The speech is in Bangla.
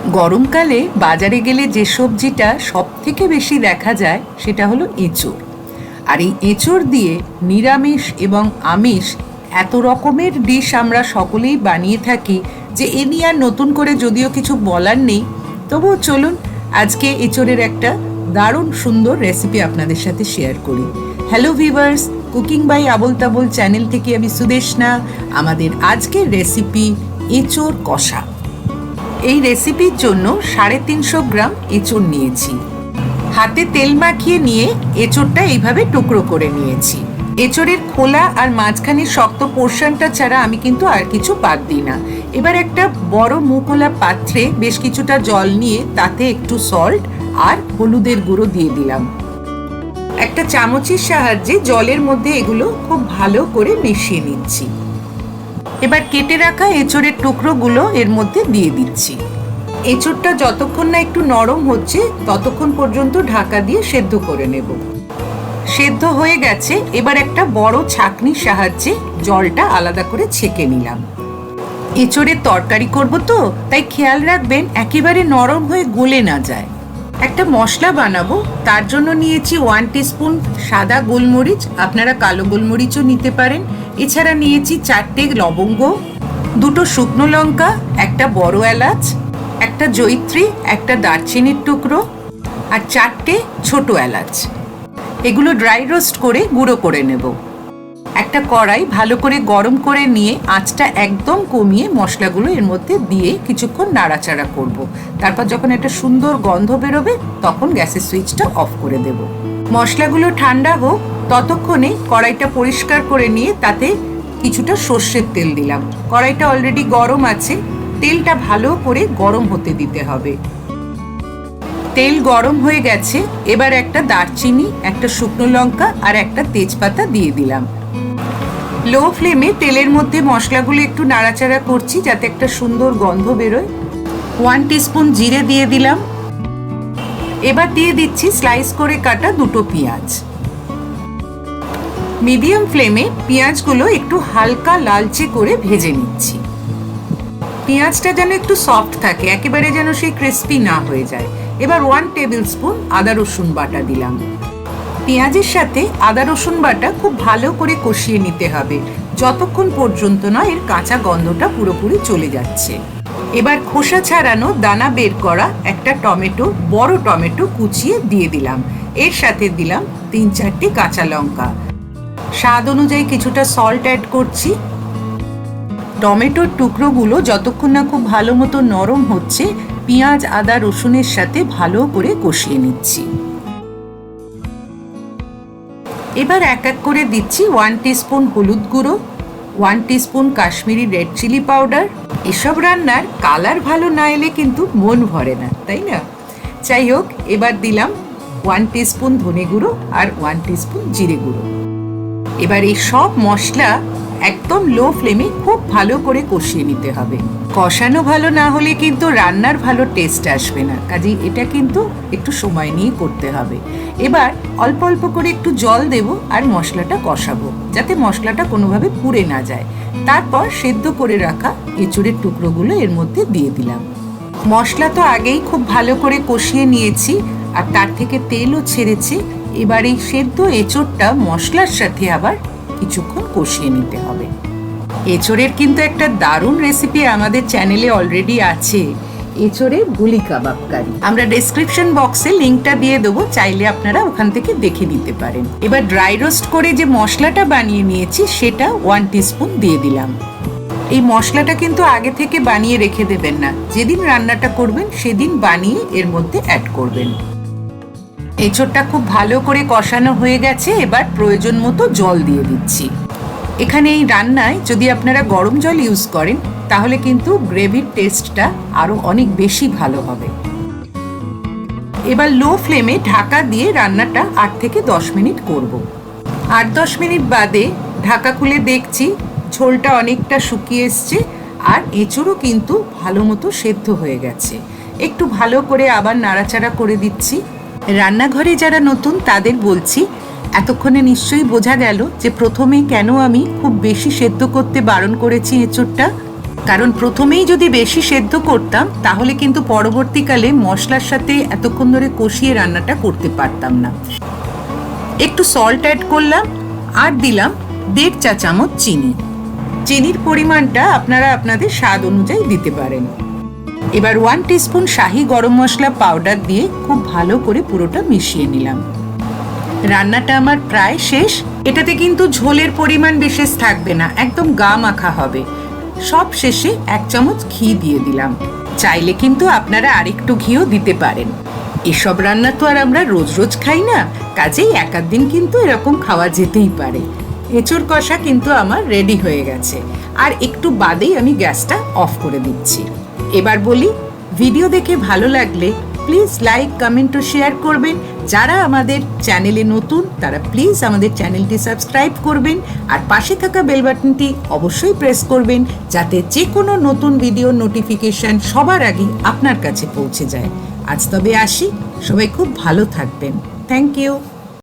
গরমকালে বাজারে গেলে যে সবজিটা সবথেকে বেশি দেখা যায় সেটা হলো এঁচোড়। আর এই এঁচোড় দিয়ে নিরামিষ এবং আমিষ এত রকমের ডিশ আমরা সকলেই বানিয়ে থাকি যে এ নিয়ে আর নতুন করে যদিও কিছু বলার নেই, তবুও চলুন আজকে এঁচোড়ের একটা দারুণ সুন্দর রেসিপি আপনাদের সাথে শেয়ার করি। Hello viewers, cooking by Abol Tabol channel থেকে আমি সুদেশনা। আমাদের আজকের রেসিপি এঁচোড় কষা। এই রেসিপির জন্য 350 গ্রাম এঁচোড় নিয়েছি। হাতে তেল মাখিয়ে নিয়ে এঁচোড়টা এইভাবে টুকরো করে নিয়েছি। এঁচোড়ের খোলা আর মাঝখানে শক্ত পোর্শনটা ছাড়া আমি কিন্তু আর কিছু বাদ দিই না। এবার একটা বড় মুখোলা পাত্রে বেশ কিছুটা জল নিয়ে তাতে একটু সল্ট আর হলুদের গুঁড়ো দিয়ে দিলাম। একটা চামচের সাহায্যে জলের মধ্যে এগুলো খুব ভালো করে মিশিয়ে নিচ্ছি। এবার কেটে রাখা এঁচোড়ের টুকরোগুলো এর মধ্যে দিয়ে দিচ্ছি। এঁচোড়টা যতক্ষণ না একটু নরম হচ্ছে ততক্ষণ পর্যন্ত ঢাকা দিয়ে সেদ্ধ করে নেব। সেদ্ধ হয়ে গেছে, এবার একটা বড় ছাঁকনির সাহায্যে জলটা আলাদা করে ছেঁকে নিলাম। এঁচোড়ের তরকারি করব তো, তাই খেয়াল রাখবেন একেবারে নরম হয়ে গলে না যায়। একটা মশলা বানাবো, তার জন্য নিয়েছি 1 টিস্পুন সাদা গোলমরিচ, আপনারা কালো গোলমরিচও নিতে পারেন। এছাড়া নিয়েছি 4টে লবঙ্গ, 2টো শুকনো লঙ্কা, একটা বড় এলাচ, একটা জয়িত্রী, একটা দারচিনির টুকরো আর 4টে ছোট এলাচ। এগুলো ড্রাই রোস্ট করে গুঁড়ো করে নেব। একটা কড়াই ভালো করে গরম করে নিয়ে আঁচটা একদম কমিয়ে মশলাগুলো এর মধ্যে দিয়ে কিছুক্ষণ নাড়াচাড়া করব। তারপর যখন একটা সুন্দর গন্ধ বেরোবে তখন গ্যাসের সুইচটা অফ করে দেব। মশলাগুলো ঠান্ডা হোক, ততক্ষণে কড়াইটা পরিষ্কার করে নিয়ে তাতে কিছুটা সর্ষের তেল দিলাম। কড়াইটা অলরেডি গরম আছে, তেলটা ভালো করে গরম হতে দিতে হবে। তেল গরম হয়ে গেছে, এবার একটা দারচিনি, একটা শুকনো লঙ্কা আর একটা তেজপাতা দিয়ে দিলাম। লো ফ্লেমে তেলের মধ্যে মশলাগুলো একটু নাড়াচাড়া করছি যাতে একটা সুন্দর গন্ধ বেরোয়। 1 টিস্পুন জিরে দিয়ে দিলাম। এবার দিয়ে দিচ্ছি স্লাইস করে কাটা 2টো পেঁয়াজ। মিডিয়াম ফ্লেমে পেঁয়াজগুলো একটু হালকা লালচে করে ভেজে নিচ্ছি। পেঁয়াজটা যেন একটু সফট থাকে, একেবারে যেন সেই ক্রিস্পি না হয়ে যায়। এবার 1 টেবিল স্পুন আদা রসুন বাটা দিলাম। পেঁয়াজের সাথে আদা রসুন বাটা খুব ভালো করে কষিয়ে নিতে হবে যতক্ষণ পর্যন্ত না এর কাঁচা গন্ধটা পুরোপুরি চলে যাচ্ছে। এবার খোসা ছাড়ানো দানা বের করা একটা টমেটো, বড় টমেটো কুচিয়ে দিয়ে দিলাম। এর সাথে দিলাম 3-4টে কাঁচা লঙ্কা। স্বাদ অনুযায়ী কিছুটা সল্ট অ্যাড করছি। টমেটোর টুকরোগুলো যতক্ষণ না খুব ভালো মতো নরম হচ্ছে পেঁয়াজ আদা রসুনের সাথে ভালো করে কষিয়ে নিচ্ছি। এবার এক এক করে দিচ্ছি 1 টিস্পুন হলুদ গুঁড়ো, 1 teaspoon Kashmiri red chilli powder. এসব রান্নার কালার ভালো না এলে কিন্তু মন ভরে না, তাই না? যাই হোক, এবার দিলাম 1 টিস্পুন ধনে গুঁড়ো আর 1 টিস্পুন জিরে গুঁড়ো। এবার এই সব মশলা একদম লো ফ্লেমে খুব ভালো করে কষিয়ে নিতে হবে। কষানো ভালো না হলে কিন্তু রান্নার ভালো টেস্ট আসবে না, কাজেই এটা কিন্তু একটু সময় নিয়ে করতে হবে। এবার অল্প অল্প করে একটু জল দেব আর মশলাটা কষাবো যাতে মশলাটা কোনোভাবে পুড়ে না যায়। তারপর সেদ্ধ করে রাখা এঁচোড়ের টুকরোগুলো এর মধ্যে দিয়ে দিলাম। মশলা তো আগেই খুব ভালো করে কষিয়ে নিয়েছি আর তার থেকে তেলও ছেড়েছে। এবার এই সেদ্ধ এঁচোড়টা মশলার সাথে আবার কিছুক্ষণ কষিয়ে নিতে হবে। এঁচোড়ের কিন্তু একটা দারুণ রেসিপি আমাদের চ্যানেলে অলরেডি আছে, এঁচোড়ের গুলি কাবাব কারি। আমরা ডেসক্রিপশন বক্সে লিঙ্কটা দিয়ে দেবো, চাইলে আপনারা ওখান থেকে দেখে নিতে পারেন। এবার ড্রাই রোস্ট করে যে মশলাটা বানিয়ে নিয়েছি সেটা 1 টিস্পুন দিয়ে দিলাম। এই মশলাটা কিন্তু আগে থেকে বানিয়ে রেখে দেবেন না, যেদিন রান্নাটা করবেন সেদিন বানিয়ে এর মধ্যে অ্যাড করবেন। এঁচোড়টা খুব ভালো করে কষানো হয়ে গেছে, এবার প্রয়োজন মতো জল দিয়ে দিচ্ছি। এখানে এই রান্নায় যদি আপনারা গরম জল ইউজ করেন তাহলে কিন্তু গ্রেভির টেস্টটা আরও অনেক বেশি ভালো হবে। এবার লো ফ্লেমে ঢাকা দিয়ে রান্নাটা 8 থেকে 10 মিনিট করব। 8-10 মিনিট বাদে ঢাকা খুলে দেখছি ঝোলটা অনেকটা শুকিয়ে এসছে আর এঁচোড়ও কিন্তু ভালো মতো সেদ্ধ হয়ে গেছে। একটু ভালো করে আবার নাড়াচাড়া করে দিচ্ছি। রান্নাঘরে যারা নতুন তাদের বলছি, এতক্ষণে নিশ্চয়ই বোঝা গেল যে প্রথমে কেন আমি খুব বেশি সেদ্ধ করতে বারণ করেছি এঁচোড়টা। কারণ প্রথমেই যদি বেশি সেদ্ধ করতাম তাহলে কিন্তু পরবর্তীকালে মশলার সাথে এতক্ষণ ধরে কষিয়ে রান্নাটা করতে পারতাম না। একটু সল্ট অ্যাড করলাম আর দিলাম 1.5 চা চামচ চিনি। চিনির পরিমাণটা আপনারা আপনাদের স্বাদ অনুযায়ী দিতে পারেন। এবার 1 টিস্পুন শাহি গরম মশলা পাউডার দিয়ে খুব ভালো করে পুরোটা মিশিয়ে নিলাম। রান্নাটা আমার প্রায় শেষ। এটাতে কিন্তু ঝোলের পরিমাণ বিশেষ থাকবে না, একদম গা মাখা হবে। সব শেষে 1 চামচ ঘি দিয়ে দিলাম। চাইলে কিন্তু আপনারা আরেকটু ঘিও দিতে পারেন। এসব রান্না তো আর আমরা রোজ রোজ খাই না, কাজেই এক আধ দিন কিন্তু এরকম খাওয়া যেতেই পারে। এঁচোড় কষা কিন্তু আমার রেডি হয়ে গেছে, আর একটু বাদেই আমি গ্যাসটা অফ করে দিচ্ছি। এবার বলি, ভিডিও দেখে ভালো লাগলে প্লিজ লাইক, কমেন্ট ও শেয়ার করবেন। যারা আমাদের চ্যানেলে নতুন তারা প্লিজ আমাদের চ্যানেলটি সাবস্ক্রাইব করবেন, আর পাশে থাকা বেল বাটনটি অবশ্যই প্রেস করবেন যাতে যে কোনো নতুন ভিডিওর নোটিফিকেশন সবার আগে আপনার কাছে পৌঁছে যায়। আজ তবে আসি, সবাই খুব ভালো থাকবেন। Thank you.